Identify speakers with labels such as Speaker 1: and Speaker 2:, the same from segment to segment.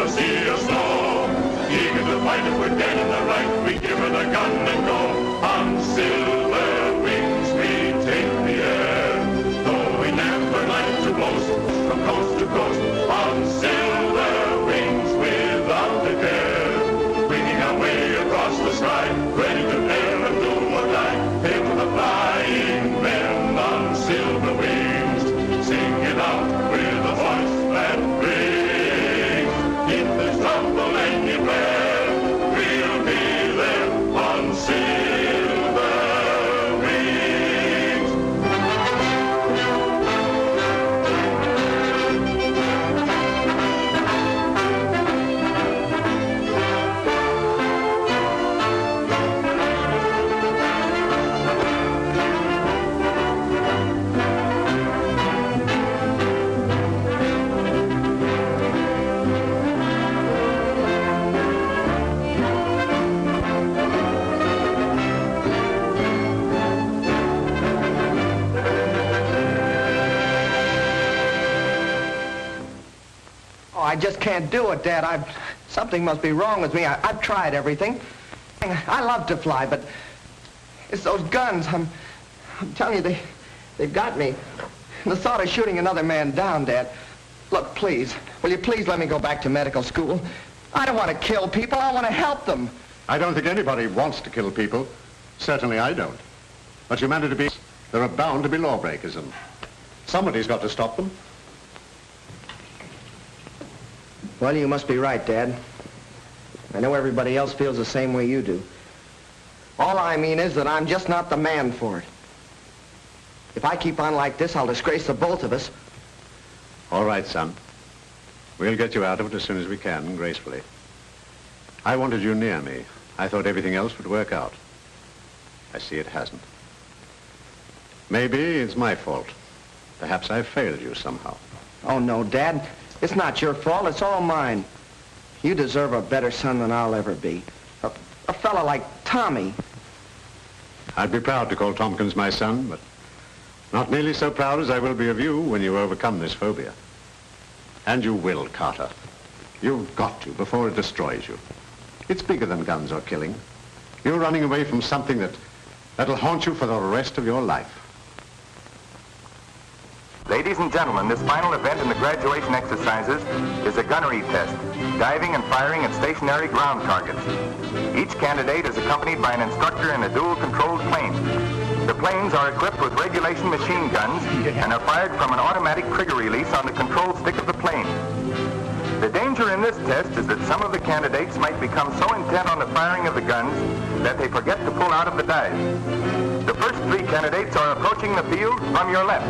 Speaker 1: a sea of snow. Eager to fight if we're dead in the right, we give her the gun and go. On silver wings we take the air, though we never like to boast, from coast to coast. On silver wings without a care, winging our way across the sky, ready to dare and do or die. Hail to the flying men on silver wings, sing it out with a voice that rings. If there's trouble anywhere, we'll be there on silver wings.
Speaker 2: I just can't do it, Dad. Something must be wrong with me. I've tried everything. I love to fly, but it's those guns. I'm telling you, they've got me. The thought of shooting another man down, Dad. Look, please, will you please let me go back to medical school? I don't want to kill people. I want to help them.
Speaker 3: I don't think anybody wants to kill people. Certainly I don't. But humanity, there are bound to be lawbreakers, and somebody's got to stop them.
Speaker 2: Well, you must be right, Dad. I know everybody else feels the same way you do. All I mean is that I'm just not the man for it. If I keep on like this, I'll disgrace the both of us.
Speaker 3: All right, son. We'll get you out of it as soon as we can, gracefully. I wanted you near me. I thought everything else would work out. I see it hasn't. Maybe it's my fault. Perhaps I failed you somehow.
Speaker 2: Oh, no, Dad. It's not your fault. It's all mine. You deserve a better son than I'll ever be. A fella like Tommy.
Speaker 3: I'd be proud to call Tompkins my son, but not nearly so proud as I will be of you when you overcome this phobia. And you will, Carter. You've got to, before it destroys you. It's bigger than guns or killing. You're running away from something that'll haunt you for the rest of your life.
Speaker 4: Ladies and gentlemen, this final event in the graduation exercises is a gunnery test, diving and firing at stationary ground targets. Each candidate is accompanied by an instructor in a dual-controlled plane. The planes are equipped with regulation machine guns and are fired from an automatic trigger release on the control stick of the plane. The danger in this test is that some of the candidates might become so intent on the firing of the guns that they forget to pull out of the dive. The first three candidates are approaching the field from your left.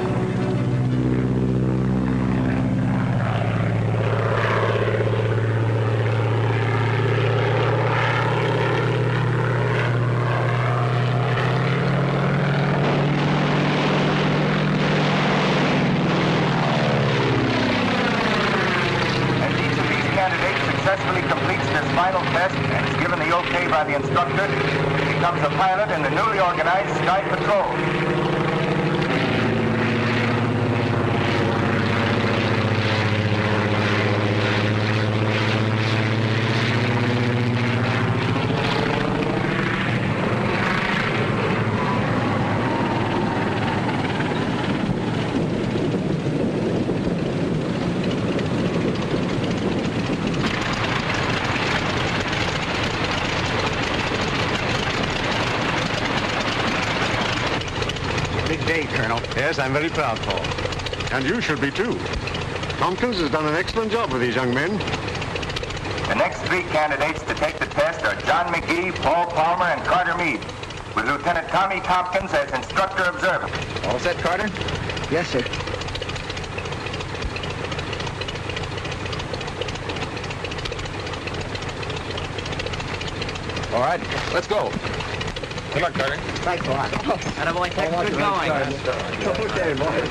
Speaker 4: The instructor becomes a pilot in the newly organized Sky Patrol.
Speaker 3: Yes, I'm very proud, Paul. And you should be, too. Tompkins has done an excellent job with these young men.
Speaker 4: The next three candidates to take the test are John McGee, Paul Palmer, and Carter Meade, with Lieutenant Tommy Tompkins as instructor observer.
Speaker 2: All set, Carter? Yes, sir.
Speaker 5: All right, let's go. Good luck, Carter.
Speaker 2: Thanks a lot.
Speaker 6: Attaboy, thanks. Good going.
Speaker 2: Okay, boys.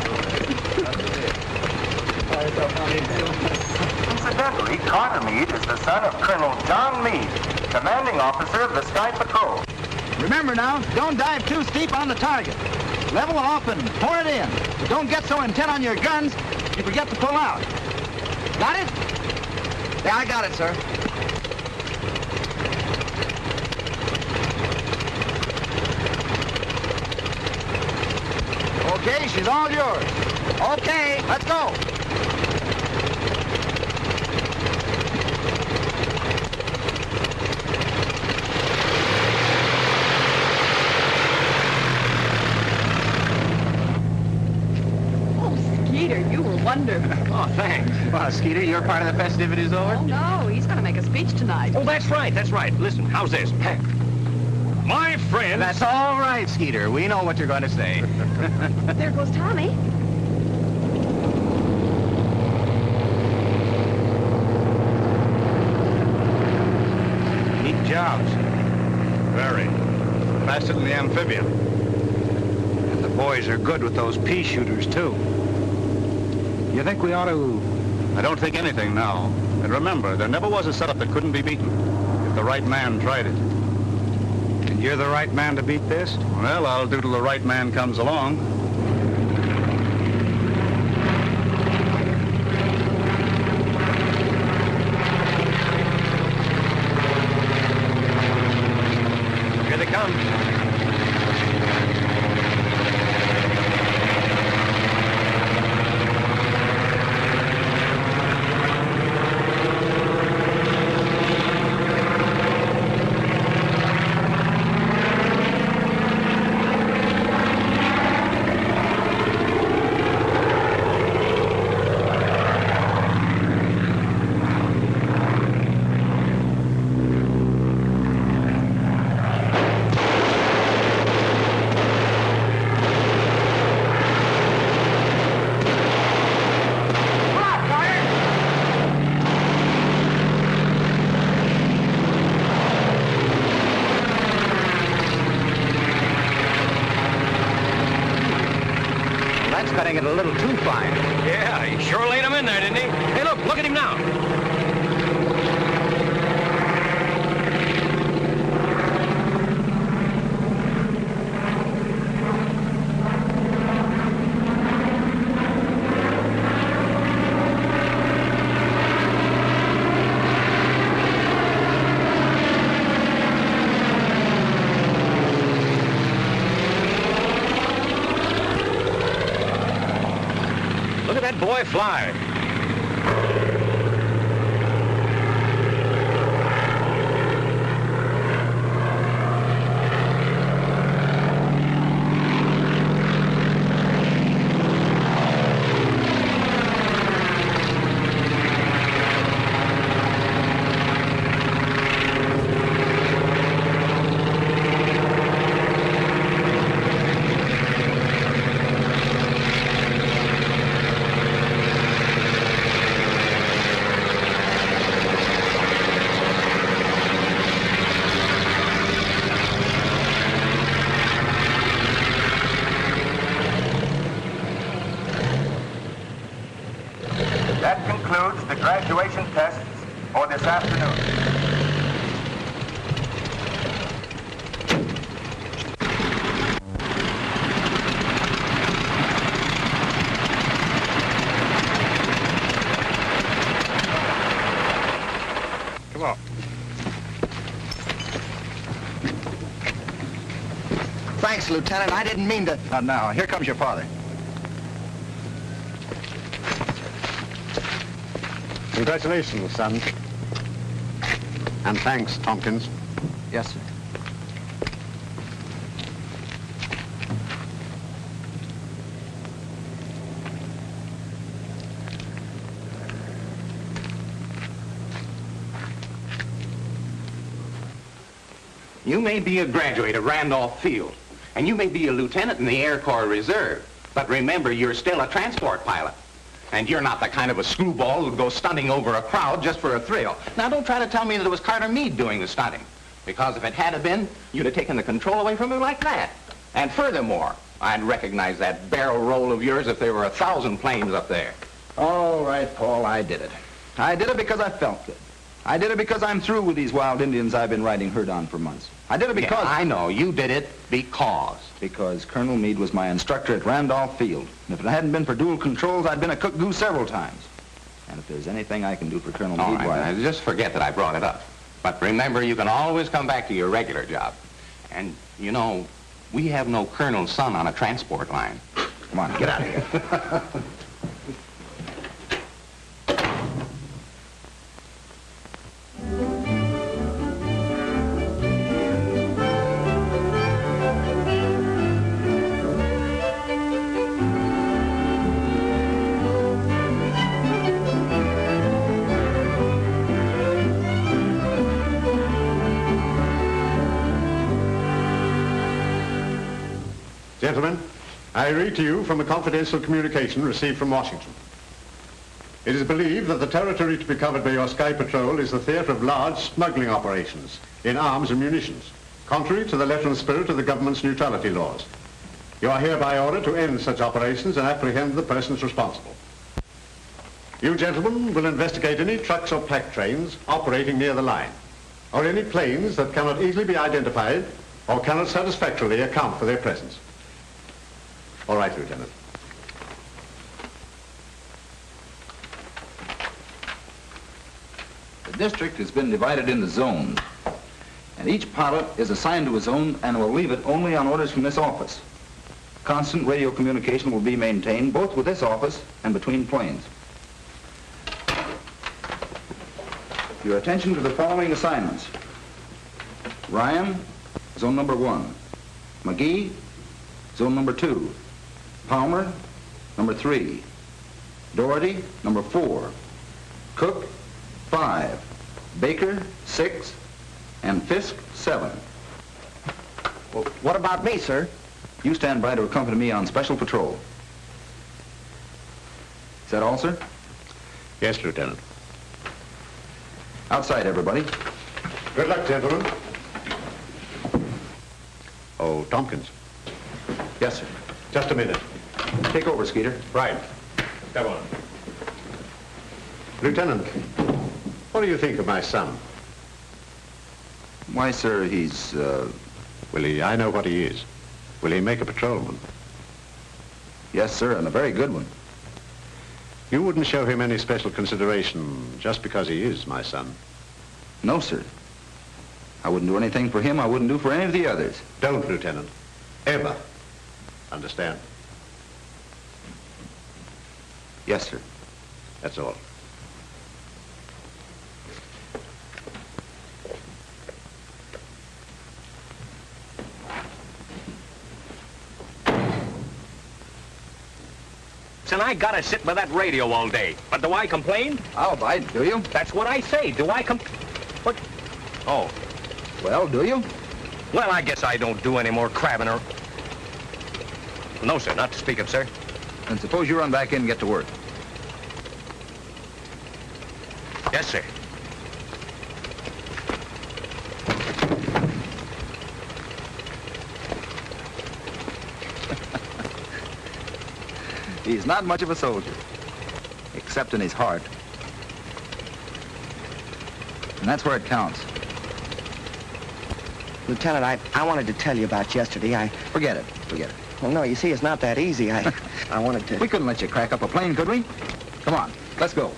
Speaker 4: Incidentally, Carter Meade is the son of Colonel John Meade, commanding officer of the Sky Patrol.
Speaker 7: Remember now, don't dive too steep on the target. Level off and pour it in. But don't get so intent on your guns, you forget to pull out. Got it?
Speaker 2: Yeah, I got it, sir.
Speaker 7: Okay, she's all yours.
Speaker 2: Okay.
Speaker 7: Let's go.
Speaker 8: Oh, Skeeter, you were wonderful.
Speaker 5: Oh, thanks.
Speaker 7: Well, Skeeter, your part of the festivities over?
Speaker 8: Oh, no, he's going to make a speech tonight.
Speaker 5: Oh, that's right, that's right. Listen, how's this? My friends...
Speaker 7: That's all right, Skeeter. We know what you're going to say.
Speaker 8: There goes Tommy.
Speaker 7: Neat jobs.
Speaker 5: Very.
Speaker 7: Faster than the amphibian. And the boys are good with those pea shooters, too. You think we ought to...
Speaker 9: I don't think anything now. And remember, there never was a setup that couldn't be beaten if the right man tried it.
Speaker 7: And you're the right man to beat this?
Speaker 9: Well, I'll do till the right man comes along.
Speaker 5: Here they come.
Speaker 7: That's cutting it a little too fine.
Speaker 5: Yeah, he sure laid him in there, didn't he? Hey, look at him now. Look at that boy fly.
Speaker 4: That concludes the graduation tests for this afternoon.
Speaker 5: Come on.
Speaker 2: Thanks, Lieutenant. I didn't mean to...
Speaker 7: Now, here comes your father.
Speaker 3: Congratulations, son. And thanks, Tompkins.
Speaker 2: Yes, sir.
Speaker 10: You may be a graduate of Randolph Field, and you may be a lieutenant in the Air Corps Reserve, but remember, you're still a transport pilot. And you're not the kind of a screwball who'd go stunting over a crowd just for a thrill. Now, don't try to tell me that it was Carter Meade doing the stunting, because if it had been, you'd have taken the control away from him like that. And furthermore, I'd recognize that barrel roll of yours if there were 1,000 planes up there.
Speaker 7: All right, Paul, I did it. I did it because I felt good. I did it because I'm through with these wild Indians I've been riding herd on for months. I did it because...
Speaker 10: Yeah, I know. You did it because...
Speaker 7: Because Colonel Meade was my instructor at Randolph Field. And if it hadn't been for dual controls, I'd been a cook goose several times. And if there's anything I can do for Colonel
Speaker 10: All
Speaker 7: McGee,
Speaker 10: right, now, just forget that I brought it up. But remember, you can always come back to your regular job. And, you know, we have no colonel's son on a transport line.
Speaker 7: Come on, get out of here.
Speaker 3: Gentlemen, I read to you from a confidential communication received from Washington. It is believed that the territory to be covered by your Sky Patrol is the theater of large smuggling operations in arms and munitions, contrary to the letter and spirit of the government's neutrality laws. You are hereby ordered to end such operations and apprehend the persons responsible. You gentlemen will investigate any trucks or pack trains operating near the line, or any planes that cannot easily be identified or cannot satisfactorily account for their presence. All right, Lieutenant.
Speaker 7: The district has been divided into zones, and each pilot is assigned to a zone and will leave it only on orders from this office. Constant radio communication will be maintained both with this office and between planes. Your attention to the following assignments. Ryan, zone number 1. McGee, zone number 2. Palmer, number 3. Doherty, number 4. Cook, 5. Baker, 6. And Fisk, 7.
Speaker 2: Well, what about me, sir?
Speaker 7: You stand by to accompany me on special patrol. Is that all, sir?
Speaker 3: Yes, Lieutenant.
Speaker 7: Outside, everybody.
Speaker 3: Good luck, gentlemen. Oh, Tompkins.
Speaker 7: Yes, sir.
Speaker 3: Just a minute.
Speaker 7: Take over, Skeeter.
Speaker 3: Right. Come on. Lieutenant, what do you think of my son?
Speaker 7: Why, sir, he's,
Speaker 3: I know what he is. Will he make a patrolman?
Speaker 7: Yes, sir, and a very good one.
Speaker 3: You wouldn't show him any special consideration just because he is my son?
Speaker 7: No, sir. I wouldn't do anything for him I wouldn't do for any of the others.
Speaker 3: Don't, Lieutenant. Ever. Understand?
Speaker 7: Yes, sir.
Speaker 3: That's all.
Speaker 5: And I gotta sit with that radio all day. But do I complain?
Speaker 7: I'll bite, do you?
Speaker 5: That's what I say. Do I What? Oh.
Speaker 7: Well, do you?
Speaker 5: Well, I guess I don't do any more crabbing or... No, sir, not to speak of, sir.
Speaker 7: Then suppose you run back in and get to work.
Speaker 5: Yes, sir.
Speaker 7: He's not much of a soldier, except in his heart. And that's where it counts.
Speaker 2: Lieutenant, I wanted to tell you about yesterday.
Speaker 7: Forget it. Forget it.
Speaker 2: Well, no, you see, it's not that easy. I wanted to...
Speaker 7: We couldn't let you crack up a plane, could we? Come on, let's go.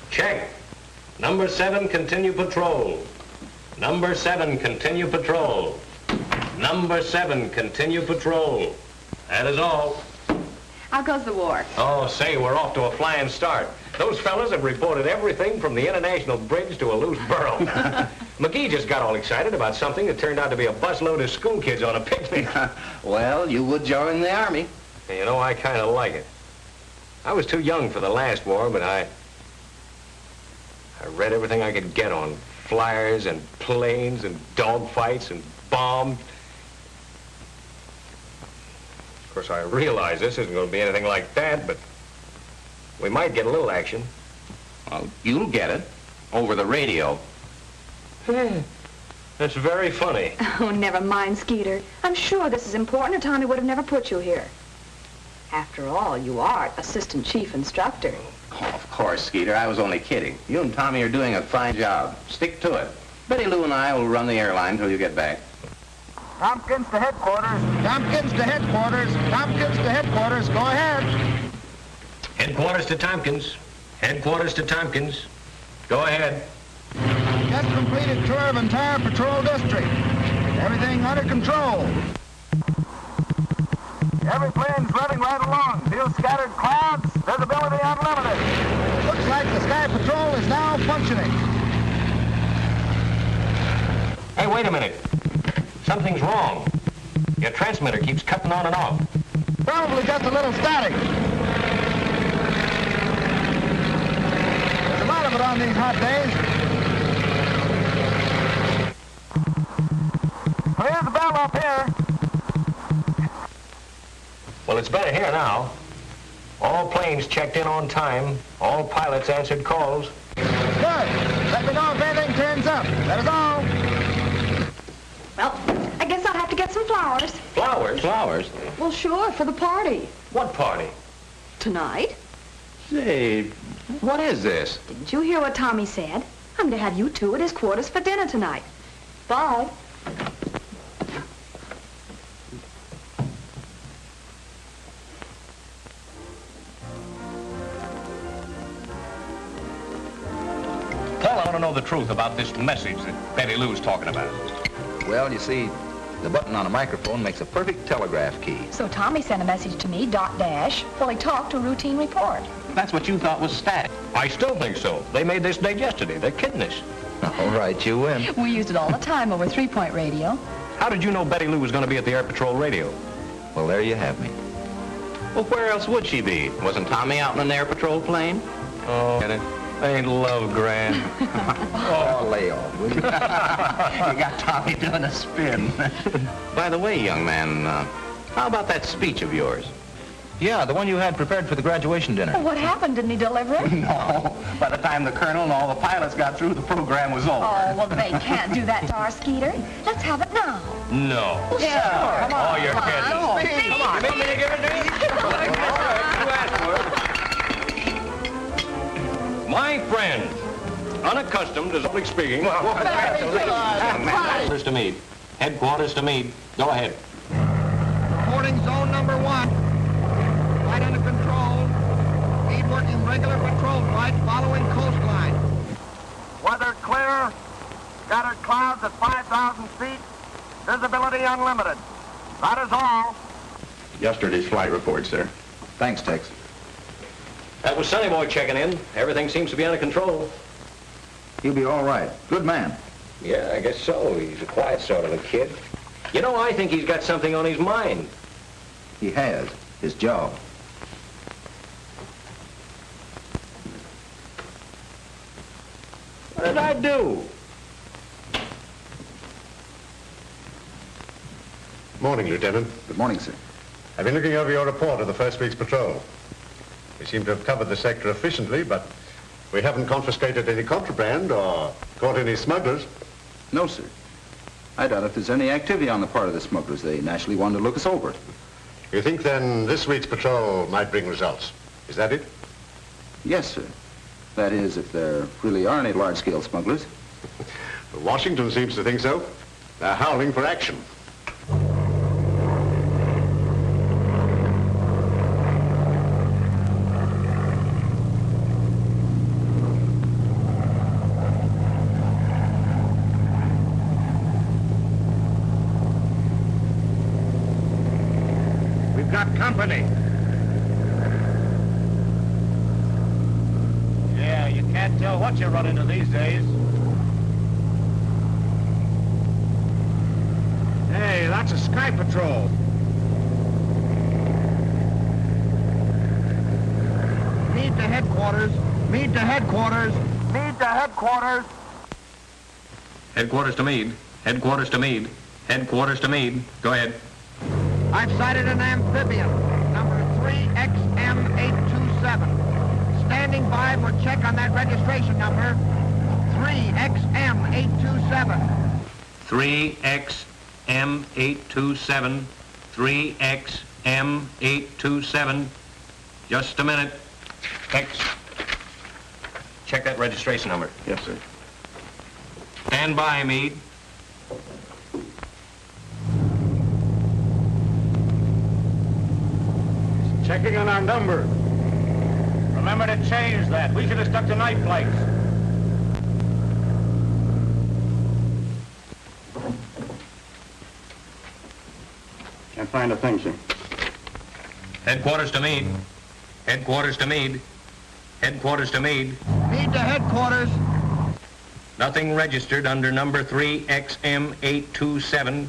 Speaker 5: Check. Number 7, continue patrol. Number 7, continue patrol. Number 7, continue patrol. That is all.
Speaker 8: How goes the war?
Speaker 5: Oh, say, we're off to a flying start. Those fellas have reported everything from the International Bridge to a loose burro. McGee just got all excited about something that turned out to be a busload of school kids on a picnic.
Speaker 2: Well, you would join the Army.
Speaker 5: And you know, I kind of like it. I was too young for the last war, but I read everything I could get on flyers and planes and dogfights and bombs. Of course, I realize this isn't going to be anything like that, but we might get a little action.
Speaker 10: Well, you'll get it. Over the radio.
Speaker 5: That's very funny.
Speaker 8: Oh, never mind, Skeeter. I'm sure this is important or Tommy would have never put you here. After all, you are assistant chief instructor.
Speaker 10: Oh, of course, Skeeter. I was only kidding. You and Tommy are doing a fine job. Stick to it. Betty Lou and I will run the airline till you get back.
Speaker 4: Tompkins to headquarters.
Speaker 2: Tompkins to headquarters. Tompkins to headquarters. Go ahead.
Speaker 5: Headquarters to Tompkins. Headquarters to Tompkins. Go ahead.
Speaker 2: Just completed tour of entire patrol district. Everything under control.
Speaker 4: Every plane's running right along. Few scattered clouds. Visibility unlimited.
Speaker 2: Looks like the Sky Patrol is now functioning.
Speaker 5: Hey, wait a minute. Something's wrong. Your transmitter keeps cutting on and off.
Speaker 2: Probably just a little static. There's a lot of it on these hot days.
Speaker 4: Here's the bell up here.
Speaker 5: Well, it's better here now. All planes checked in on time. All pilots answered calls.
Speaker 2: Good. Let me know if anything turns up. That is all.
Speaker 8: Well, I guess I'll have to get some flowers.
Speaker 5: Flowers? Flowers?
Speaker 8: Well, sure, for the party.
Speaker 5: What party?
Speaker 8: Tonight.
Speaker 10: Say, what is this?
Speaker 8: Didn't you hear what Tommy said? I'm to have you two at his quarters for dinner tonight. Bye.
Speaker 5: Well, I want to know the truth about this message that Betty Lou's talking about.
Speaker 7: Well, you see, the button on a microphone makes a perfect telegraph key.
Speaker 8: So Tommy sent a message to me, dot dash, while he talked to a routine report.
Speaker 10: That's what you thought was static.
Speaker 5: I still think so. They made this date yesterday. They're kidding us.
Speaker 7: All right, you win.
Speaker 8: We used it all the time over 3-point radio.
Speaker 5: How did you know Betty Lou was going to be at the Air Patrol radio?
Speaker 7: Well, there you have me.
Speaker 10: Well, where else would she be? Wasn't Tommy out in an air patrol plane?
Speaker 5: Oh, get it? Ain't love grand?
Speaker 7: Oh, lay off, will you?
Speaker 10: You got Tommy doing a spin. By the way, young man, how about that speech of yours?
Speaker 7: Yeah, the one you had prepared for the graduation dinner.
Speaker 8: Well, what happened? Didn't he deliver it?
Speaker 10: No. By the time the colonel and all the pilots got through, the program was over.
Speaker 8: Oh, well, they can't do that to our Skeeter. Let's have it now.
Speaker 5: No.
Speaker 8: Well, sure.
Speaker 5: Come on. Oh, you're kidding.
Speaker 8: Oh, please.
Speaker 5: Come on. You mean me to give it to you? All right, you asked for it. My friend, unaccustomed to public speaking. Headquarters to Meade. Headquarters to Meade. Go ahead.
Speaker 2: Reporting zone number 1. Flight under control. Meade working regular patrol flight following coastline.
Speaker 4: Weather clear. Scattered clouds at 5,000 feet. Visibility unlimited. That is all.
Speaker 10: Yesterday's flight report, sir.
Speaker 7: Thanks, Tex.
Speaker 5: That was Sonny Boy checking in. Everything seems to be under control.
Speaker 7: He'll be all right. Good man.
Speaker 5: Yeah, I guess so. He's a quiet sort of a kid. You know, I think he's got something on his mind.
Speaker 7: He has. His job.
Speaker 5: What did I do?
Speaker 3: Morning, Lieutenant.
Speaker 7: Good morning, sir.
Speaker 3: I've been looking over your report of the first week's patrol. We seem to have covered the sector efficiently, but we haven't confiscated any contraband or caught any smugglers.
Speaker 7: No, sir. I doubt if there's any activity on the part of the smugglers. They naturally wanted to look us over.
Speaker 3: You think then this week's patrol might bring results? Is that it?
Speaker 7: Yes, sir. That is, if there really are any large-scale smugglers.
Speaker 3: Washington seems to think so. They're howling for action.
Speaker 5: We've got company. Yeah, you can't tell what you run into these days. Hey, that's a Sky Patrol.
Speaker 2: Meade to headquarters. Meade to headquarters.
Speaker 4: Meade to headquarters.
Speaker 5: Headquarters to Meade. Headquarters to Meade. Headquarters to Meade. Go ahead.
Speaker 2: I've sighted an amphibian, number 3XM827. Standing by for check on that registration number. 3XM827.
Speaker 5: 3XM827. 3XM827. Just a minute. Thanks. Check that registration number.
Speaker 9: Yes, sir.
Speaker 5: Stand by, Meade.
Speaker 9: Checking on our number. Remember to change that. We should have stuck to night flights. Can't find a thing, sir.
Speaker 5: Headquarters to Meade. Headquarters to Meade. Headquarters to Meade.
Speaker 2: Meade to headquarters.
Speaker 5: Nothing registered under number 3XM827.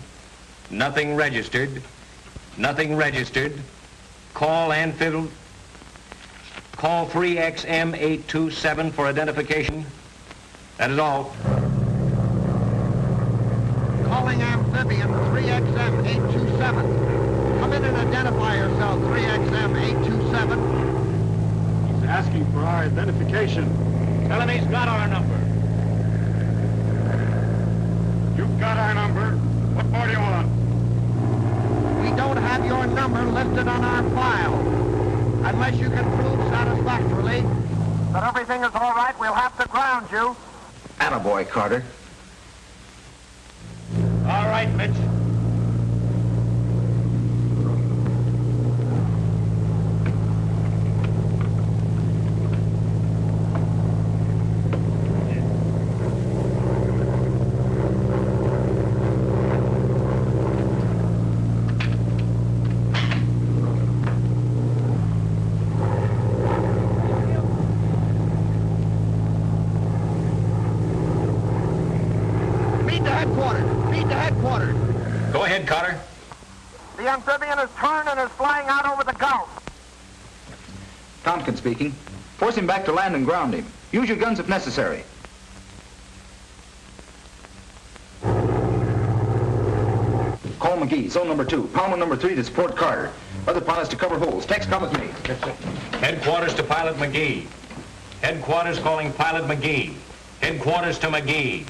Speaker 5: Nothing registered. Nothing registered. Call Anfield. Call 3XM827 for identification. That is all.
Speaker 2: Calling amphibian 3XM827. Come in and identify yourself, 3XM827.
Speaker 9: He's asking for our identification. Tell him he's got our number. You've got our number. What more do you want?
Speaker 2: We don't have your number listed on our file. Unless you can prove satisfactorily that everything is all right, we'll have to ground you.
Speaker 7: Attaboy, Carter.
Speaker 9: All right, Mitch.
Speaker 5: Go ahead, Carter.
Speaker 2: The amphibian has turned and is flying out over the Gulf.
Speaker 7: Tompkins speaking. Force him back to land and ground him. Use your guns if necessary. Call McGee, zone number 2. Palmer number 3 to support Carter. Other pilots to cover holes. Tex, come with me.
Speaker 5: Headquarters to Pilot McGee. Headquarters calling Pilot McGee. Headquarters to McGee.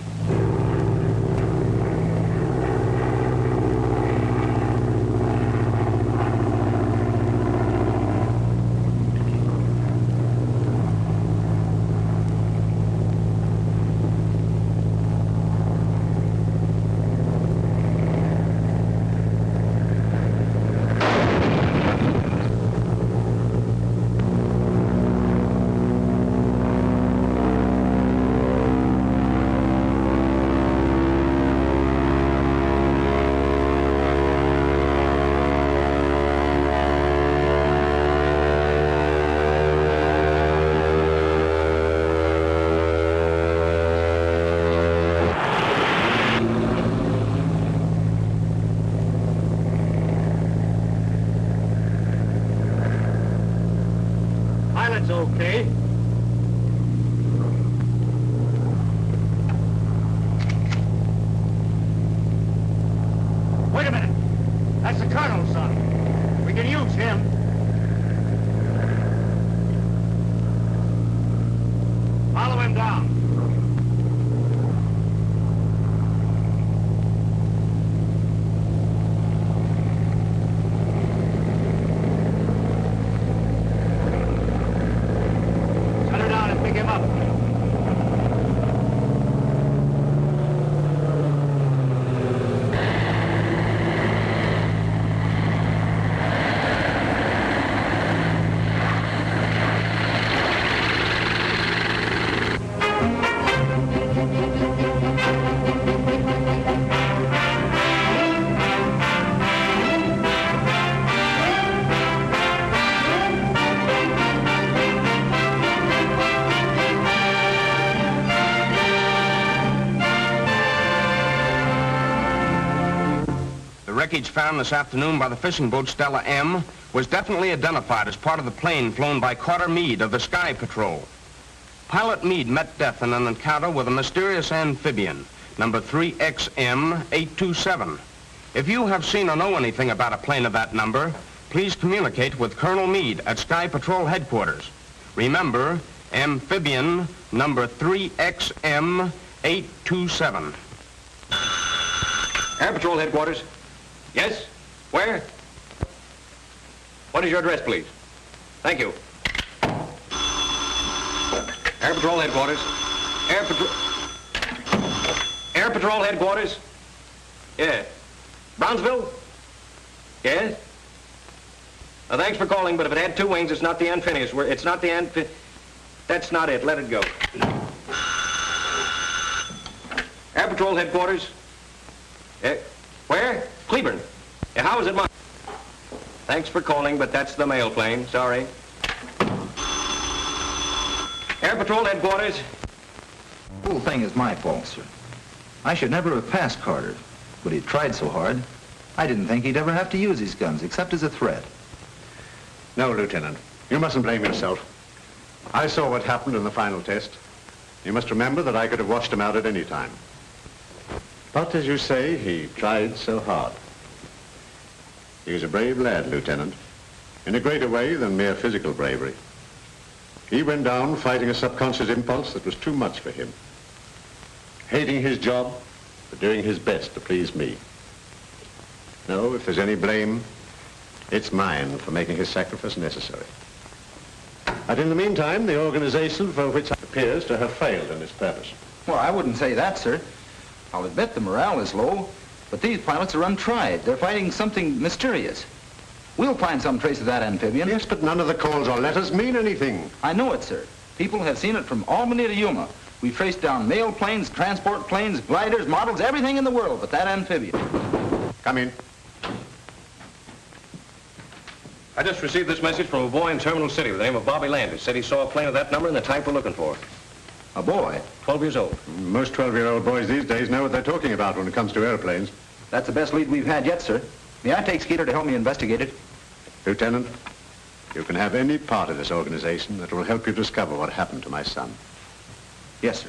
Speaker 9: Pilot's okay. Wait a minute. That's the colonel's son. We can use him. Follow him down.
Speaker 10: Wreckage found this afternoon by the fishing boat Stella M was definitely identified as part of the plane flown by Carter Meade of the Sky Patrol. Pilot Meade met death in an encounter with a mysterious amphibian, number 3XM827. If you have seen or know anything about a plane of that number, please communicate with Colonel Meade at Sky Patrol headquarters. Remember, amphibian number 3XM827.
Speaker 7: Air Patrol headquarters.
Speaker 5: Yes? Where? What is your address, please? Thank you. Air Patrol Headquarters. Air Patrol Headquarters. Yeah. Brownsville? Yes? Thanks for calling, but if it had two wings, it's not the Amphibious. It's not the Amphibious. That's not it. Let it go. Air Patrol Headquarters. Where? Cleburne. Yeah, how is it, Mom? Thanks for calling, but that's the mail plane. Sorry. Air Patrol Headquarters.
Speaker 7: The whole thing is my fault, sir. I should never have passed Carter, but he tried so hard. I didn't think he'd ever have to use his guns, except as a threat.
Speaker 3: No, Lieutenant. You mustn't blame yourself. I saw what happened in the final test. You must remember that I could have washed him out at any time. But, as you say, he tried so hard. He was a brave lad, Lieutenant, in a greater way than mere physical bravery. He went down fighting a subconscious impulse that was too much for him. Hating his job, but doing his best to please me. No, if there's any blame, it's mine for making his sacrifice necessary. But in the meantime, the organization for which it appears to have failed in its purpose.
Speaker 7: Well, I wouldn't say that, sir. I'll admit the morale is low, but these pilots are untried. They're fighting something mysterious. We'll find some trace of that amphibian.
Speaker 3: Yes, but none of the calls or letters mean anything.
Speaker 7: I know it, sir. People have seen it from Albany to Yuma. We've traced down mail planes, transport planes, gliders, models, everything in the world but that amphibian.
Speaker 3: Come in.
Speaker 5: I just received this message from a boy in Terminal City with the name of Bobby Landis. Said he saw a plane of that number and the type we're looking for.
Speaker 7: A boy?
Speaker 5: 12 years old.
Speaker 3: Most 12-year-old boys these days know what they're talking about when it comes to airplanes.
Speaker 7: That's the best lead we've had yet, sir. May I take Skeeter to help me investigate it?
Speaker 3: Lieutenant, you can have any part of this organization that will help you discover what happened to my son.
Speaker 7: Yes, sir.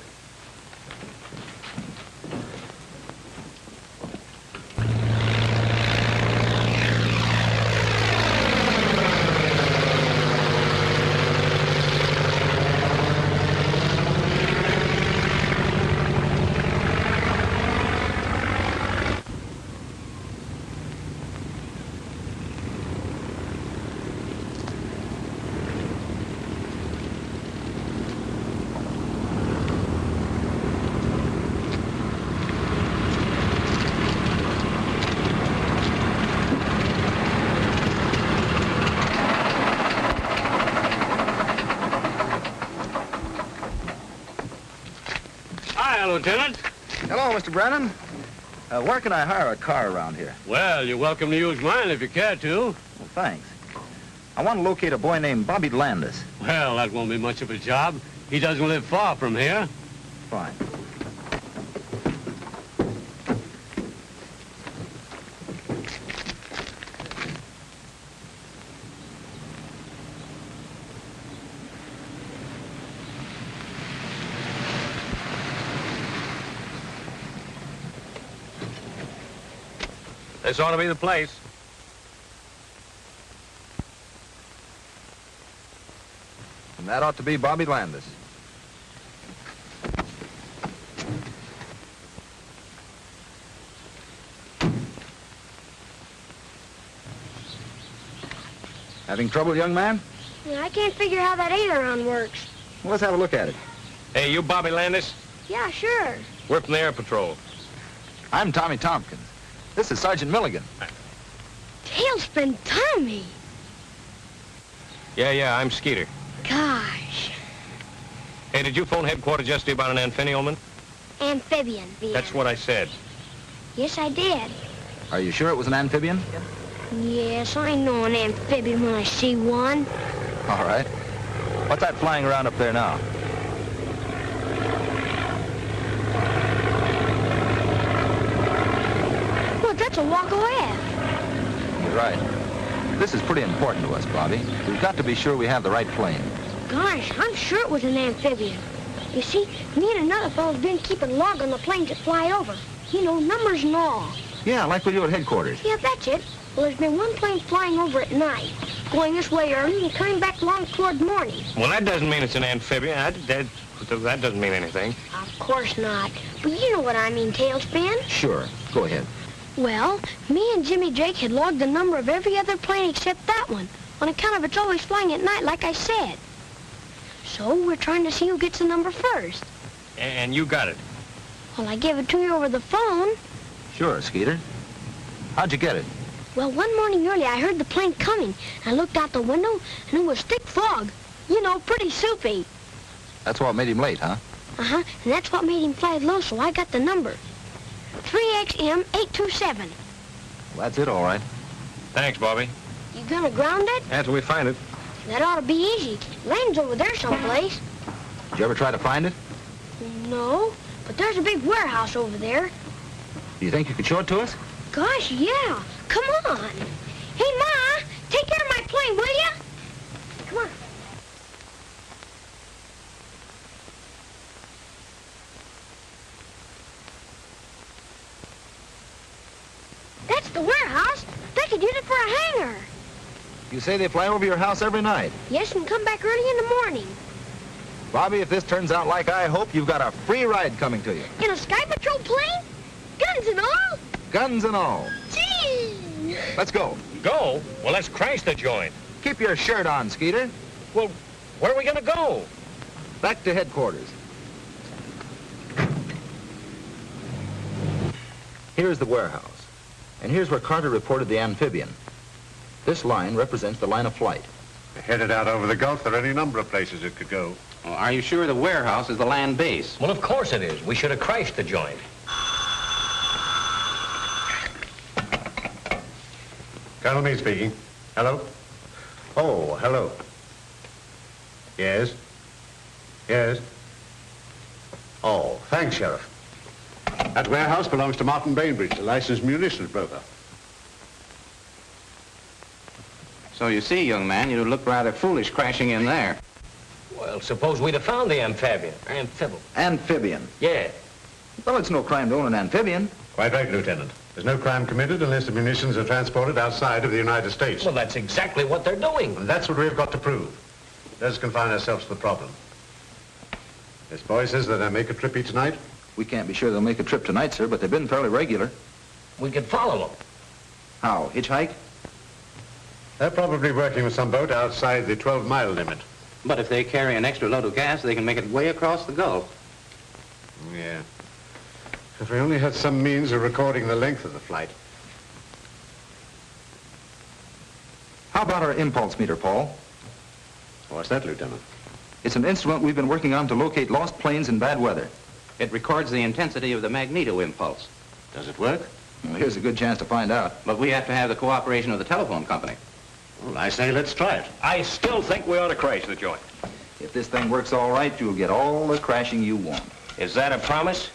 Speaker 11: Lieutenant.
Speaker 7: Hello, Mr. Brennan. Where can I hire a car around here?
Speaker 11: Well, you're welcome to use mine if you care to.
Speaker 7: Well, thanks. I want to locate a boy named Bobby Landis.
Speaker 11: Well, that won't be much of a job. He doesn't live far from here.
Speaker 7: Fine.
Speaker 5: This ought to be the place.
Speaker 7: And that ought to be Bobby Landis. Having trouble, young man?
Speaker 12: Yeah, I can't figure how that aileron works.
Speaker 7: Well, let's have a look at it.
Speaker 5: Hey, you Bobby Landis?
Speaker 12: Yeah, sure.
Speaker 5: We're from the Air Patrol.
Speaker 7: I'm Tommy Tompkins. This is Sergeant Milligan.
Speaker 12: Tailspin Tommy.
Speaker 5: Yeah, I'm Skeeter.
Speaker 12: Gosh.
Speaker 5: Hey, did you phone headquarters yesterday about an amphibian?
Speaker 12: Amphibian.
Speaker 5: That's what I said.
Speaker 12: Yes, I did.
Speaker 7: Are you sure it was an amphibian?
Speaker 12: Yes, I know an amphibian when I see one.
Speaker 7: All right. What's that flying around up there now?
Speaker 12: Look, that's a Waco F.
Speaker 7: You're right. This is pretty important to us, Bobby. We've got to be sure we have the right plane.
Speaker 12: Gosh, I'm sure it was an amphibian. You see, me and another fellow's been keeping log on the planes that fly over. You know, numbers and all.
Speaker 7: Yeah, like we do at headquarters.
Speaker 12: Yeah, that's it. Well, there's been one plane flying over at night, going this way early and coming back long toward morning.
Speaker 5: Well, that doesn't mean it's an amphibian. That doesn't mean anything.
Speaker 12: Of course not. But you know what I mean, Tailspin.
Speaker 7: Sure. Go ahead.
Speaker 12: Well, me and Jimmy Drake had logged the number of every other plane except that one. on account of it's always flying at night, like I said. So we're trying to see who gets the number first.
Speaker 5: And you got it.
Speaker 12: Well, I gave it to you over the phone.
Speaker 7: Sure, Skeeter. How'd you get it?
Speaker 12: Well, one morning early, I heard the plane coming. I looked out the window, and it was thick fog. You know, pretty soupy.
Speaker 7: That's what made him late, huh?
Speaker 12: Uh-huh, and that's what made him fly low, so I got the number. 3XM827.
Speaker 7: Well, that's it, all right.
Speaker 5: Thanks, Bobby.
Speaker 12: You gonna ground it?
Speaker 5: After we find it.
Speaker 12: That ought to be easy. Land's over there someplace.
Speaker 7: Did you ever try to find it?
Speaker 12: No, but there's a big warehouse over there.
Speaker 7: Do you think you could show it to us?
Speaker 12: Gosh, yeah. Come on. Hey, Ma, take care of my plane, will you? Come on. That's the warehouse. They could use it for a hangar.
Speaker 7: You say they fly over your house every night.
Speaker 12: Yes, and come back early in the morning.
Speaker 7: Bobby, if this turns out like I hope, you've got a free ride coming to you.
Speaker 12: In a Sky Patrol plane? Guns and all?
Speaker 7: Guns and all.
Speaker 12: Gee!
Speaker 7: Let's go.
Speaker 5: Go? Well, let's crash the joint.
Speaker 7: Keep your shirt on, Skeeter.
Speaker 5: Well, where are we going to go?
Speaker 7: Back to headquarters. Here's the warehouse. And here's where Carter reported the amphibian. This line represents the line of flight.
Speaker 3: Headed out over the Gulf, there are any number of places it could go.
Speaker 10: Well, are you sure the warehouse is the land base?
Speaker 5: Well, of course it is. We should have crashed the joint.
Speaker 3: Colonel Meade speaking. Hello? Oh, hello. Yes? Yes? Oh, thanks, Sheriff. That warehouse belongs to Martin Bainbridge, a licensed munitions broker.
Speaker 10: So you see, young man, you look rather foolish crashing in there.
Speaker 5: Well, suppose we'd have found the amphibian.
Speaker 7: Amphibian?
Speaker 5: Yeah.
Speaker 7: Well, it's no crime to own an amphibian.
Speaker 3: Quite right, Lieutenant. There's no crime committed unless the munitions are transported outside of the United States.
Speaker 5: Well, that's exactly what they're doing.
Speaker 3: And that's what we've got to prove. Let's confine ourselves to the problem. This boy says that I make a trip each night.
Speaker 7: We can't be sure they'll make a trip tonight, sir, but they've been fairly regular.
Speaker 5: We could follow them.
Speaker 7: How? Hitchhike?
Speaker 3: They're probably working with some boat outside the 12-mile limit.
Speaker 10: But if they carry an extra load of gas, they can make it way across the Gulf.
Speaker 3: Yeah. If we only had some means of recording the length of the flight.
Speaker 7: How about our impulse meter, Paul?
Speaker 3: What's that, Lieutenant?
Speaker 7: It's an instrument we've been working on to locate lost planes in bad weather.
Speaker 10: It records the intensity of the magneto impulse.
Speaker 3: Does it work?
Speaker 7: Well, here's a good chance to find out.
Speaker 10: But we have to have the cooperation of the telephone company.
Speaker 3: Well, I say let's try it.
Speaker 5: I still think we ought to crash the joint.
Speaker 7: If this thing works all right, you'll get all the crashing you want.
Speaker 5: Is that a promise?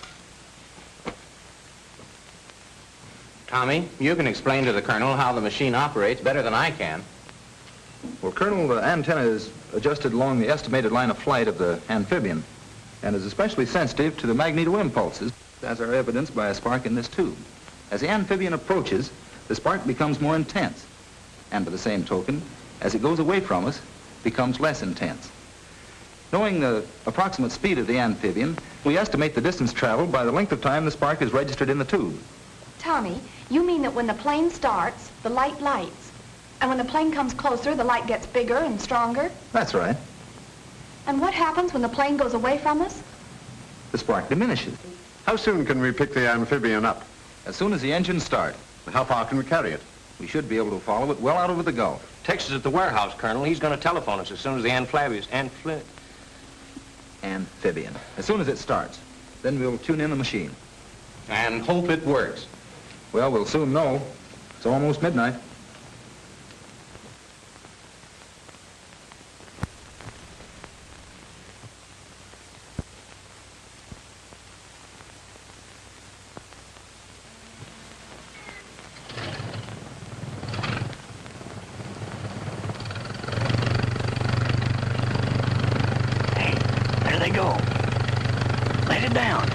Speaker 10: Tommy, you can explain to the Colonel how the machine operates better than I can.
Speaker 7: Well, Colonel, the antenna is adjusted along the estimated line of flight of the amphibian and is especially sensitive to the magneto impulses, as are evidenced by a spark in this tube. As the amphibian approaches, the spark becomes more intense, and by the same token, as it goes away from us, becomes less intense. Knowing the approximate speed of the amphibian, we estimate the distance traveled by the length of time the spark is registered in the tube.
Speaker 8: Tommy, you mean that when the plane starts, the light lights, and when the plane comes closer, the light gets bigger and stronger?
Speaker 7: That's right.
Speaker 8: And what happens when the plane goes away from us?
Speaker 7: The spark diminishes.
Speaker 3: How soon can we pick the amphibian up?
Speaker 7: As soon as the engines start.
Speaker 3: How far can we carry it?
Speaker 7: We should be able to follow it well out over the Gulf.
Speaker 5: Texas at the warehouse, Colonel. He's going to telephone us as soon as the
Speaker 7: amphibian. As soon as it starts. Then we'll tune in the machine.
Speaker 10: And hope it works.
Speaker 7: Well, we'll soon know. It's almost midnight.
Speaker 6: There they go. Let it down.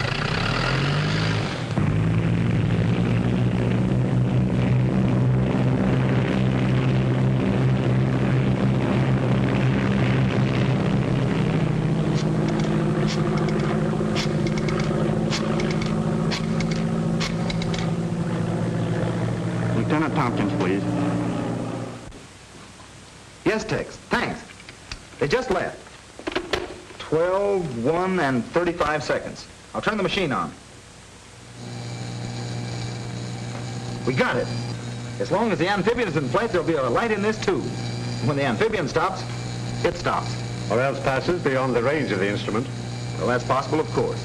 Speaker 11: Lieutenant Tompkins, please.
Speaker 7: Yes, Tex. Thanks. They just left. 12, 1, and 35 seconds. I'll turn the machine on. We got it. As long as the amphibian is in flight, there'll be a light in this tube. When the amphibian stops, it stops.
Speaker 3: Or else passes beyond the range of the instrument.
Speaker 7: Well, that's possible, of course.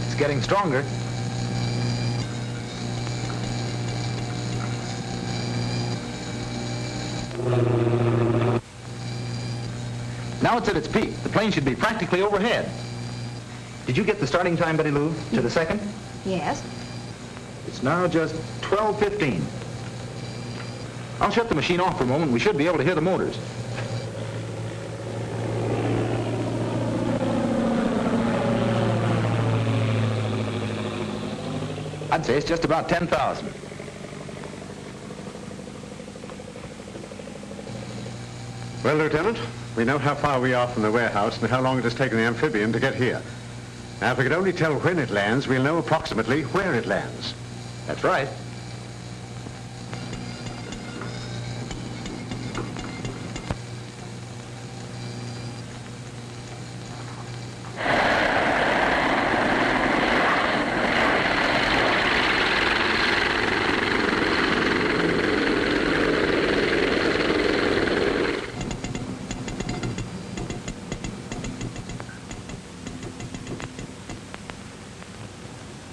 Speaker 7: It's getting stronger. Now it's at its peak. The plane should be practically overhead. Did you get the starting time, Betty Lou, to the second?
Speaker 8: Yes.
Speaker 7: It's now just 12:15. I'll shut the machine off for a moment. We should be able to hear the motors. I'd say it's just about 10,000.
Speaker 3: Well, Lieutenant, we know how far we are from the warehouse and how long it has taken the amphibian to get here. Now, if we could only tell when it lands, we'll know approximately where it lands.
Speaker 7: That's right.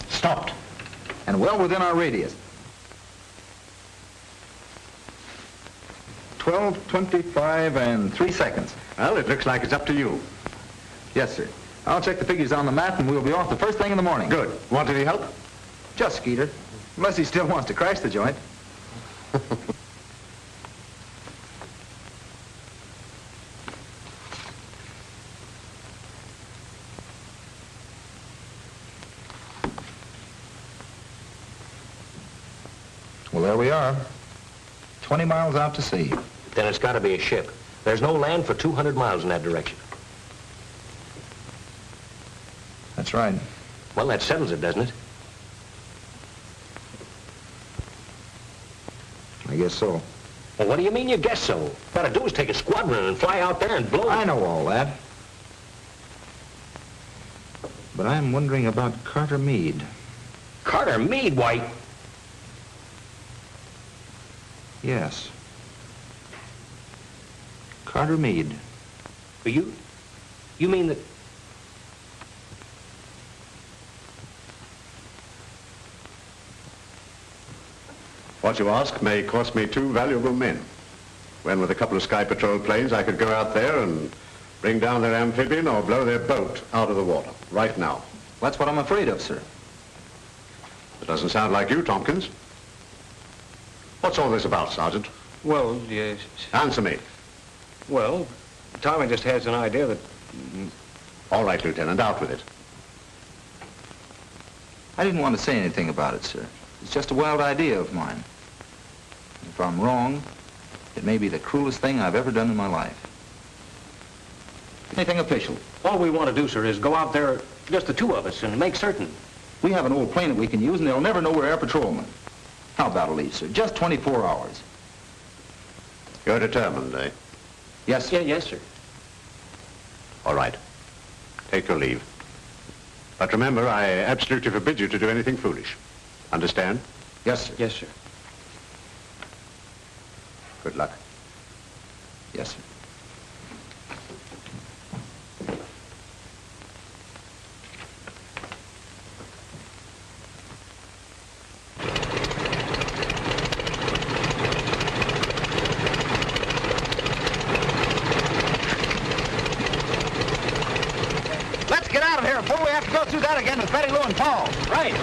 Speaker 3: Stopped.
Speaker 7: And well within our radius. 12:25 and 3 seconds.
Speaker 3: Well, it looks like it's up to you.
Speaker 7: Yes, sir. I'll check the figures on the map and we'll be off the first thing in the morning.
Speaker 3: Good. Want any help?
Speaker 7: Just Skeeter. Unless he still wants to crash the joint. Well, there we are. 20 miles out to sea.
Speaker 5: Then it's got to be a ship. There's no land for 200 miles in that direction.
Speaker 7: That's right.
Speaker 5: Well, that settles it, doesn't it?
Speaker 7: I guess so.
Speaker 5: Well, what do you mean you guess so? What to do is take a squadron and fly out there and blow...
Speaker 7: I know all that. But I'm wondering about Carter Meade.
Speaker 5: Carter Meade, why...
Speaker 7: Yes. Carter Meade.
Speaker 5: You mean that...
Speaker 3: What you ask may cost me 2 valuable men. When with a couple of Sky Patrol planes, I could go out there and bring down their amphibian or blow their boat out of the water, right now.
Speaker 7: That's what I'm afraid of, sir.
Speaker 3: It doesn't sound like you, Tompkins. What's all this about, Sergeant?
Speaker 5: Well, yes...
Speaker 3: Answer me.
Speaker 5: Well, Tommy just has an idea that...
Speaker 3: All right, Lieutenant, out with it.
Speaker 7: I didn't want to say anything about it, sir. It's just a wild idea of mine. If I'm wrong, it may be the cruelest thing I've ever done in my life. Anything official.
Speaker 5: All we want to do, sir, is go out there, just the two of us, and make certain.
Speaker 7: We have an old plane that we can use, and they'll never know we're air patrolmen. How about a leave, sir? Just 24 hours.
Speaker 3: You're determined, eh?
Speaker 7: Yes, sir.
Speaker 5: Yeah, yes, sir.
Speaker 3: All right. Take your leave. But remember, I absolutely forbid you to do anything foolish. Understand?
Speaker 7: Yes, sir.
Speaker 5: Yes, sir.
Speaker 3: Good luck.
Speaker 7: Yes, sir.
Speaker 2: Let's get out of here before we have to go through that again with Betty Lou and Paul.
Speaker 5: Right.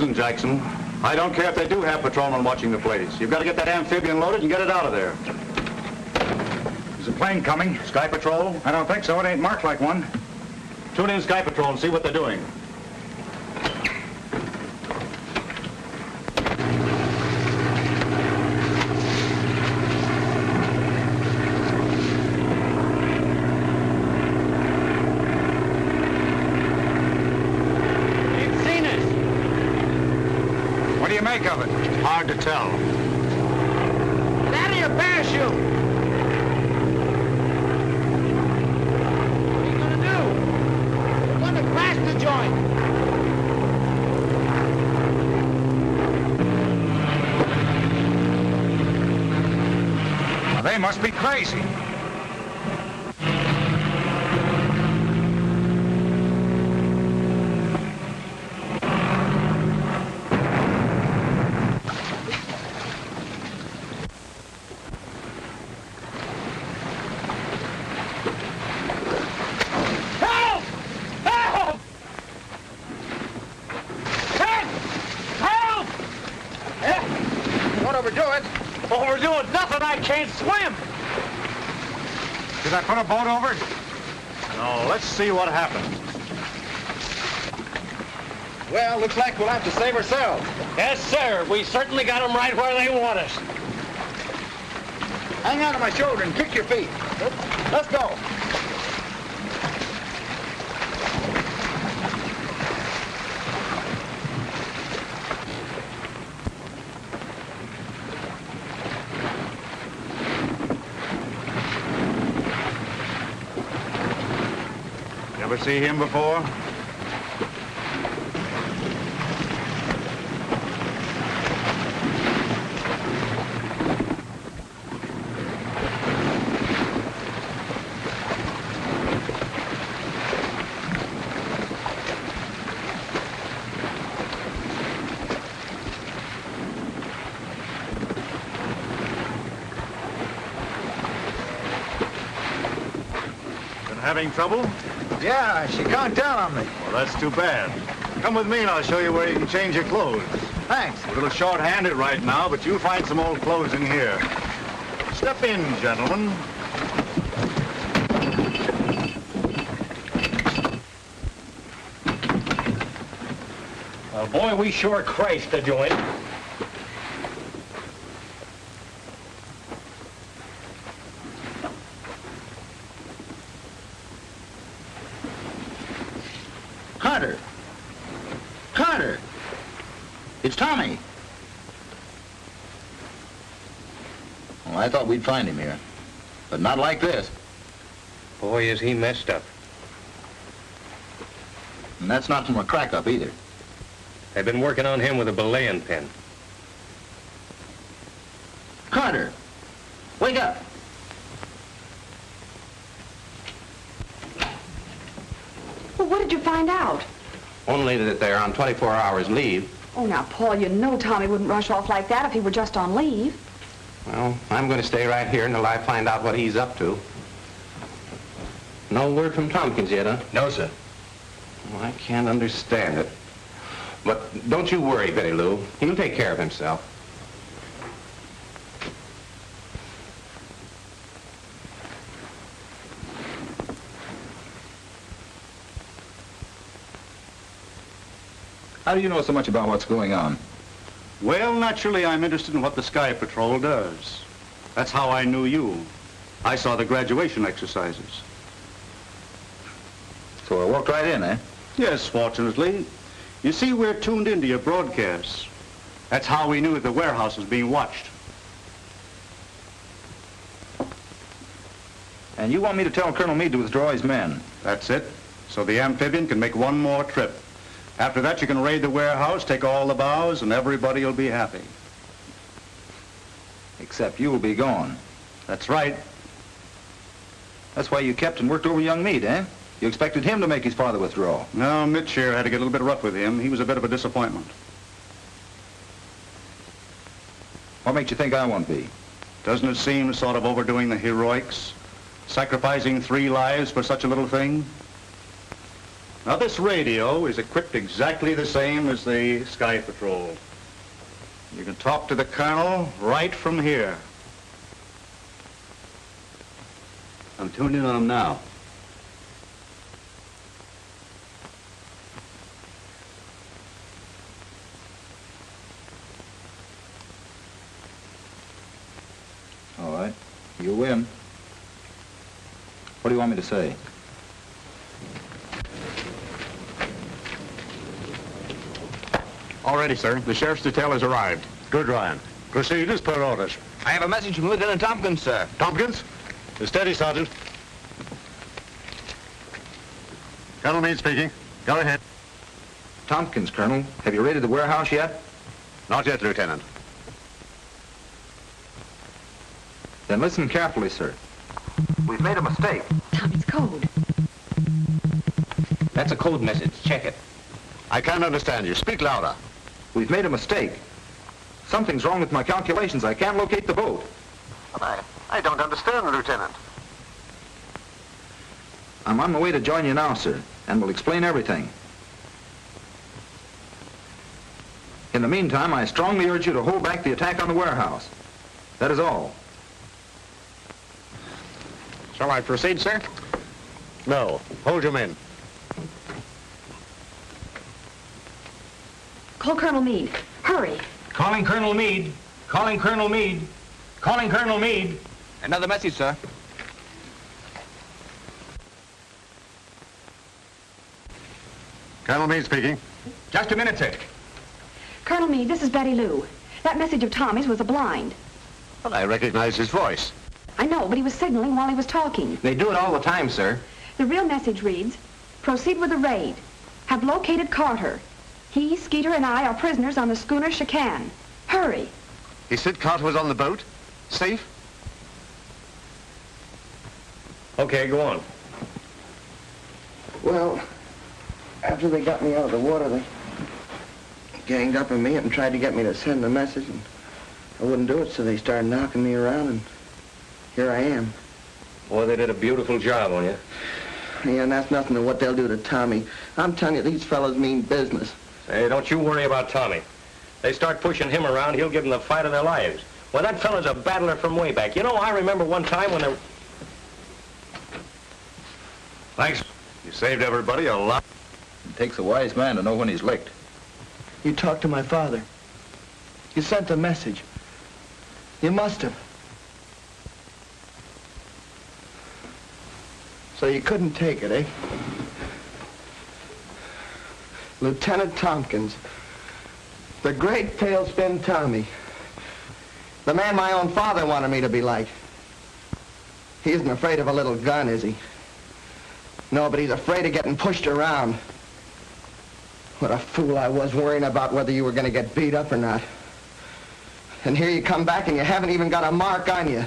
Speaker 9: Listen, Jackson. I don't care if they do have patrolmen watching the place. You've got to get that amphibian loaded and get it out of there.
Speaker 7: Is a plane coming?
Speaker 9: Sky Patrol?
Speaker 7: I don't think so. It ain't marked like one.
Speaker 9: Tune in Sky Patrol and see what they're doing.
Speaker 7: Make of it?
Speaker 9: Hard to tell.
Speaker 6: Get out of your parachute! What are you gonna do? We're gonna crash the joint!
Speaker 7: Now, they must be crazy.
Speaker 6: Overdoing nothing, I can't swim!
Speaker 7: Did I put a boat over?
Speaker 9: No, let's see what happened.
Speaker 7: Well, looks like we'll have to save ourselves.
Speaker 6: Yes, sir. We certainly got them right where they want us.
Speaker 7: Hang on to my shoulder and kick your feet. Let's go.
Speaker 9: Ever see him before? Been having trouble?
Speaker 7: Yeah, she conked down on me.
Speaker 9: Well, that's too bad. Come with me and I'll show you where you can change your clothes.
Speaker 7: Thanks.
Speaker 9: A little short-handed right now, but you'll find some old clothes in here. Step in, gentlemen.
Speaker 6: Well, boy, we sure crashed the joint.
Speaker 7: Carter! Carter! It's Tommy. Well, I thought we'd find him here, but not like this.
Speaker 5: Boy, is he messed up.
Speaker 7: And that's not from a crack-up either.
Speaker 5: They've been working on him with a belaying pin.
Speaker 7: Carter! Wake up!
Speaker 8: Well, what did you find out?
Speaker 10: Only that they're on 24 hours leave.
Speaker 8: Oh, now, Paul, you know Tommy wouldn't rush off like that if he were just on leave.
Speaker 10: Well, I'm going to stay right here until I find out what he's up to. No word from Tompkins yet, huh?
Speaker 5: No, sir.
Speaker 10: Well, I can't understand it. But don't you worry, Betty Lou. He'll take care of himself.
Speaker 7: How do you know so much about what's going on?
Speaker 9: Well, naturally, I'm interested in what the Sky Patrol does. That's how I knew you. I saw the graduation exercises.
Speaker 7: So I walked right in, eh?
Speaker 9: Yes, fortunately. You see, we're tuned into your broadcasts. That's how we knew that the warehouse was being watched.
Speaker 7: And you want me to tell Colonel Meade to withdraw his men?
Speaker 9: That's it. So the amphibian can make one more trip. After that, you can raid the warehouse, take all the bows, and everybody will be happy.
Speaker 7: Except you will be gone.
Speaker 9: That's right.
Speaker 7: That's why you kept and worked over young Meade, eh? You expected him to make his father withdraw.
Speaker 9: No, Mitch here had to get a little bit rough with him. He was a bit of a disappointment.
Speaker 7: What makes you think I won't be?
Speaker 9: Doesn't it seem sort of overdoing the heroics? Sacrificing 3 lives for such a little thing? Now, this radio is equipped exactly the same as the Sky Patrol. You can talk to the Colonel right from here. I'm tuned in on him now.
Speaker 7: All right. You win. What do you want me to say?
Speaker 3: All ready, sir. The sheriff's detail has arrived. Good, Ryan. Proceed as per orders.
Speaker 13: I have a message from Lieutenant Tompkins, sir.
Speaker 3: Tompkins? Steady, Sergeant. Colonel Meade speaking. Go ahead.
Speaker 7: Tompkins, Colonel. Have you raided the warehouse yet?
Speaker 3: Not yet, Lieutenant.
Speaker 7: Then listen carefully, sir. We've made a mistake.
Speaker 8: Tommy's code.
Speaker 10: That's a code message. Check it.
Speaker 3: I can't understand you. Speak louder.
Speaker 7: We've made a mistake. Something's wrong with my calculations. I can't locate the boat.
Speaker 3: I don't understand, Lieutenant.
Speaker 7: I'm on my way to join you now, sir, and will explain everything. In the meantime, I strongly urge you to hold back the attack on the warehouse. That is all.
Speaker 3: Shall I proceed, sir? No. Hold your men.
Speaker 8: Call Colonel Meade. Hurry.
Speaker 5: Calling Colonel Meade. Calling Colonel Meade. Calling Colonel Meade.
Speaker 13: Another message, sir.
Speaker 3: Colonel Meade speaking.
Speaker 5: Just a minute, sir.
Speaker 8: Colonel Meade, this is Betty Lou. That message of Tommy's was a blind.
Speaker 3: Well, I recognize his voice.
Speaker 8: I know, but he was signaling while he was talking.
Speaker 10: They do it all the time, sir.
Speaker 8: The real message reads, proceed with the raid. Have located Carter. He, Skeeter, and I are prisoners on the schooner Chicane. Hurry.
Speaker 3: He said Carter was on the boat? Safe?
Speaker 5: Okay, go on.
Speaker 2: Well, after they got me out of the water, they ganged up on me and tried to get me to send the message, and I wouldn't do it, so they started knocking me around, and here I am.
Speaker 5: Boy, they did a beautiful job on you.
Speaker 2: Yeah, and that's nothing to what they'll do to Tommy. I'm telling you, these fellas mean business.
Speaker 5: Hey, don't you worry about Tommy. They start pushing him around, he'll give them the fight of their lives. Well, that fella's a battler from way back. You know, I remember one time when there...
Speaker 3: Thanks. You saved everybody a lot.
Speaker 7: It takes a wise man to know when he's licked.
Speaker 2: You talked to my father. You sent the message. You must have. So you couldn't take it, eh? Lieutenant Tompkins. The great tailspin Tommy. The man my own father wanted me to be like. He isn't afraid of a little gun, is he? No, but he's afraid of getting pushed around. What a fool I was worrying about whether you were going to get beat up or not. And here you come back and you haven't even got a mark on you.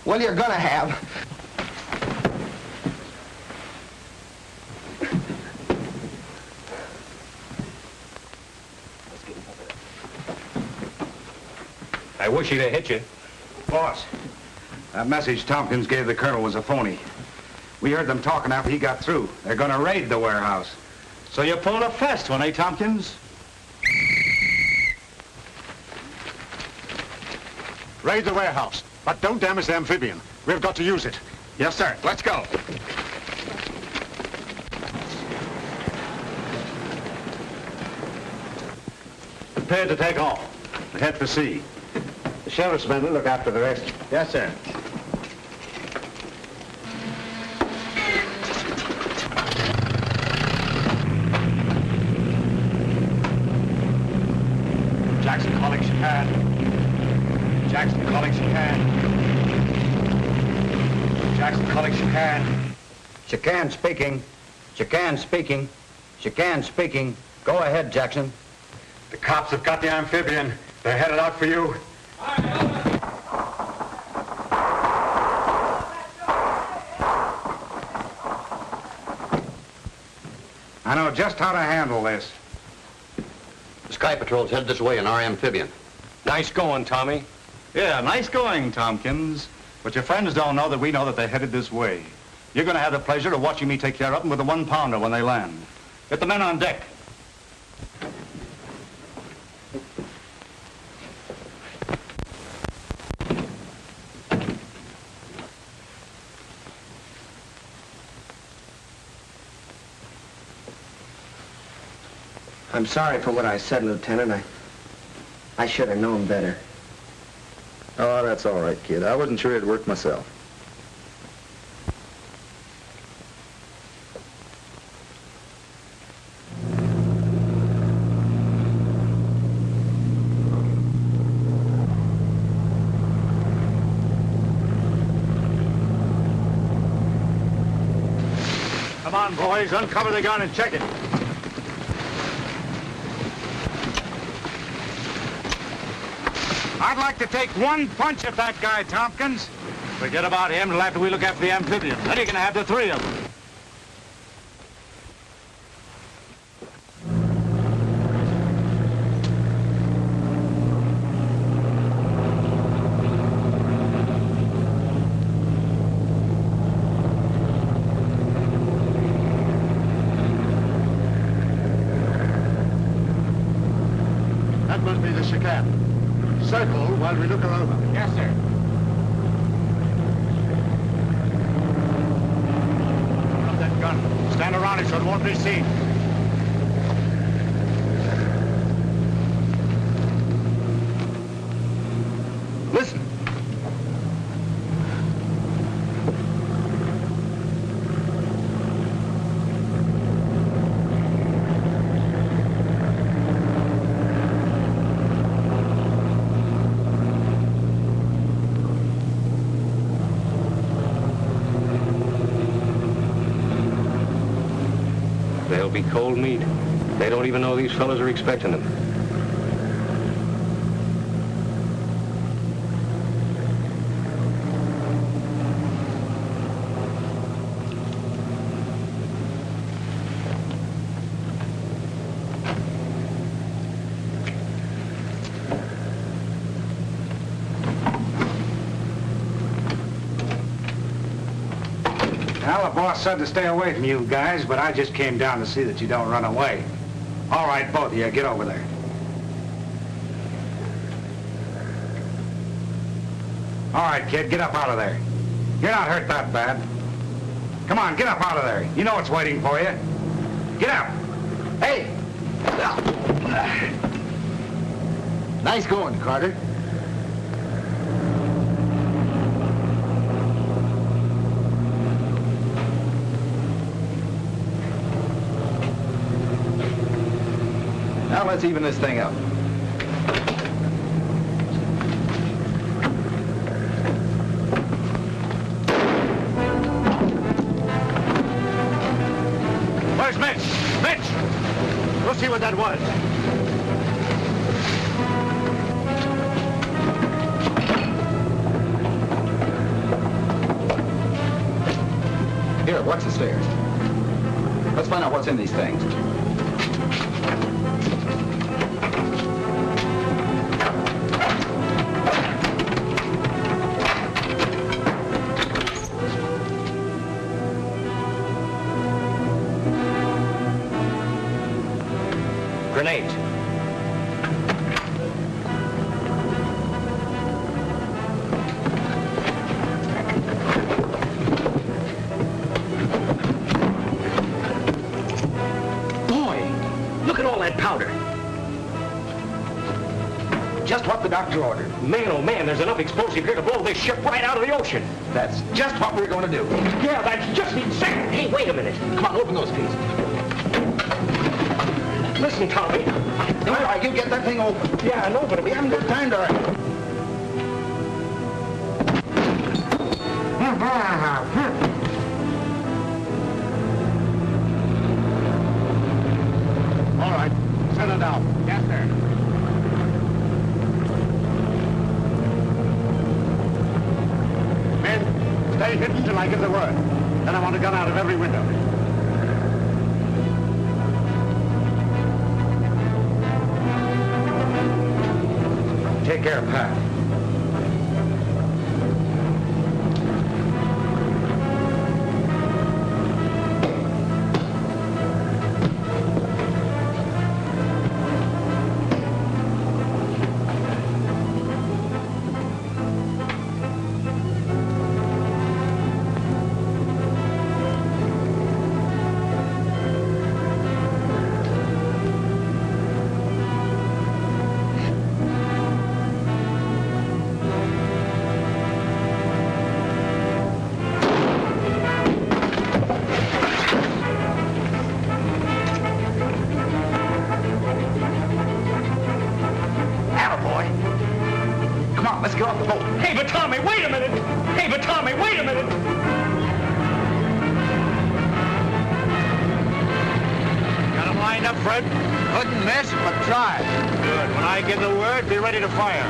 Speaker 2: Well, you're going to have.
Speaker 5: I wish he'd have hit you.
Speaker 9: Boss, that message Tompkins gave the Colonel was a phony. We heard them talking after he got through. They're gonna raid the warehouse. So you pulled a fast one, eh, Tompkins?
Speaker 3: Raid the warehouse, but don't damage the amphibian. We've got to use it.
Speaker 9: Yes, sir. Let's go. Prepare to take off. Head for sea.
Speaker 3: The sheriff's men will look after the rest.
Speaker 9: Yes, sir. Jackson calling Chicane. Jackson calling Chicane. Jackson calling Chicane.
Speaker 7: Chicane speaking. Chicane speaking. Chicane speaking. Go ahead, Jackson.
Speaker 9: The cops have got the amphibian. They're headed out for you. I know just how to handle this.
Speaker 3: The Sky Patrol's headed this way in our amphibian.
Speaker 5: Nice going, Tommy.
Speaker 9: Yeah, nice going, Tompkins. But your friends don't know that we know that they're headed this way. You're going to have the pleasure of watching me take care of them with a 1-pounder when they land. Get the men on deck.
Speaker 2: I'm sorry for what I said, Lieutenant. I should have known better.
Speaker 7: Oh, that's all right, kid. I wasn't sure it'd work myself.
Speaker 9: Come on, boys. Uncover the gun and check it. I'd like to take one punch at that guy, Tompkins. Forget about him till after we look after the amphibian. Then you're going to have the 3 of them.
Speaker 3: That must be the chicane. Circle while we look her over.
Speaker 9: Yes, sir. Drop that gun. Stand around it so it won't be seen. Listen.
Speaker 5: They'll be cold meat. They don't even know these fellas are expecting them.
Speaker 9: Well, the boss said to stay away from you guys, but I just came down to see that you don't run away. All right, both of you, get over there. All right, kid, get up out of there. You're not hurt that bad. Come on, get up out of there. You know what's waiting for you. Get up.
Speaker 2: Hey! Nice going, Carter.
Speaker 7: Now let's even this thing up.
Speaker 9: Where's Mitch? Mitch! Go see what that was.
Speaker 7: Here, watch the stairs. Let's find out what's in these things.
Speaker 5: Grenades. Boy, look at all that powder.
Speaker 2: Just what the doctor ordered.
Speaker 5: Man, oh man, there's enough explosive here to blow this ship right out of the ocean.
Speaker 2: That's just what we're going to do.
Speaker 5: Yeah, that's just exactly. Hey, wait a minute.
Speaker 2: Come on, open those pieces.
Speaker 5: Listen, Tommy.
Speaker 2: All right, you get that thing open.
Speaker 5: Yeah, I know, but
Speaker 2: We haven't got time to...
Speaker 9: All right, settle down. Yes, sir. Men, stay hidden till I give the word. Then I want a gun out of every window. Take care of Pat. you off the boat.
Speaker 6: Hey, but Tommy, wait a minute! Hey, but Tommy, wait a minute! Got him lined up, Fred?
Speaker 9: Couldn't miss, but try.
Speaker 6: Good. When I give the word, be ready to fire.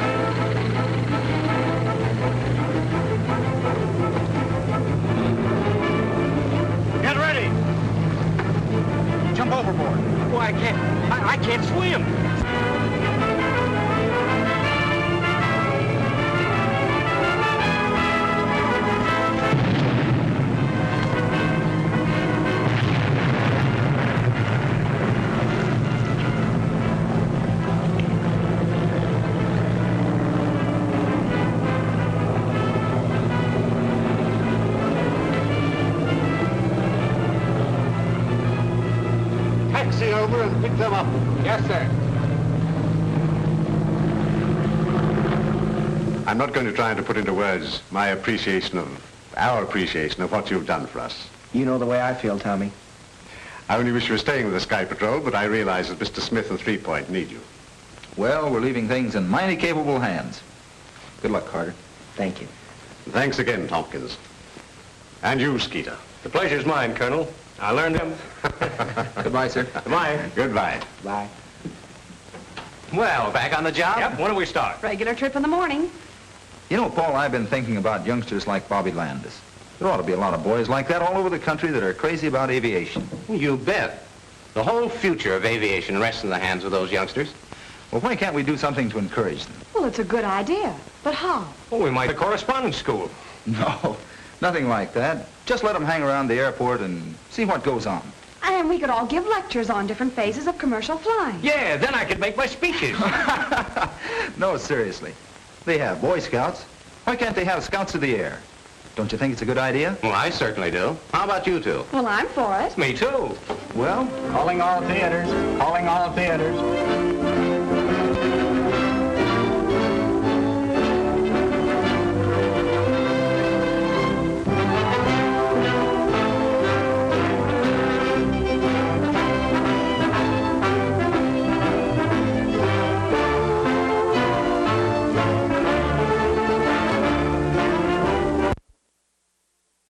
Speaker 6: Get ready!
Speaker 9: Jump overboard.
Speaker 6: Oh, I can't swim.
Speaker 3: Taxi over and pick them up.
Speaker 9: Yes, sir.
Speaker 3: I'm not going to try to put into words our appreciation of what you've done for us.
Speaker 2: You know the way I feel, Tommy.
Speaker 3: I only wish you were staying with the Sky Patrol, but I realize that Mr. Smith and 3 Point need you.
Speaker 7: Well, we're leaving things in mighty capable hands. Good luck, Carter.
Speaker 2: Thank you.
Speaker 3: Thanks again, Tompkins. And you, Skeeter.
Speaker 5: The pleasure's mine, Colonel. I learned him.
Speaker 7: Goodbye, sir.
Speaker 5: Goodbye.
Speaker 3: Goodbye.
Speaker 2: Bye.
Speaker 10: Well, back on the job?
Speaker 5: Yep, when do we start?
Speaker 8: Regular trip in the morning.
Speaker 7: You know, Paul, I've been thinking about youngsters like Bobby Landis. There ought to be a lot of boys like that all over the country that are crazy about aviation.
Speaker 10: You bet. The whole future of aviation rests in the hands of those youngsters.
Speaker 7: Well, why can't we do something to encourage them?
Speaker 8: Well, it's a good idea. But how?
Speaker 5: Well, we might have a correspondence school.
Speaker 7: No, nothing like that. Just let them hang around the airport and see what goes on.
Speaker 8: And we could all give lectures on different phases of commercial flying.
Speaker 5: Yeah, then I could make my speeches.
Speaker 7: No, seriously. They have Boy Scouts. Why can't they have Scouts of the Air? Don't you think it's a good idea?
Speaker 10: Well, I certainly do. How about you two?
Speaker 8: Well, I'm for it.
Speaker 5: Me too.
Speaker 7: Well,
Speaker 6: Calling all theaters. Calling all theaters.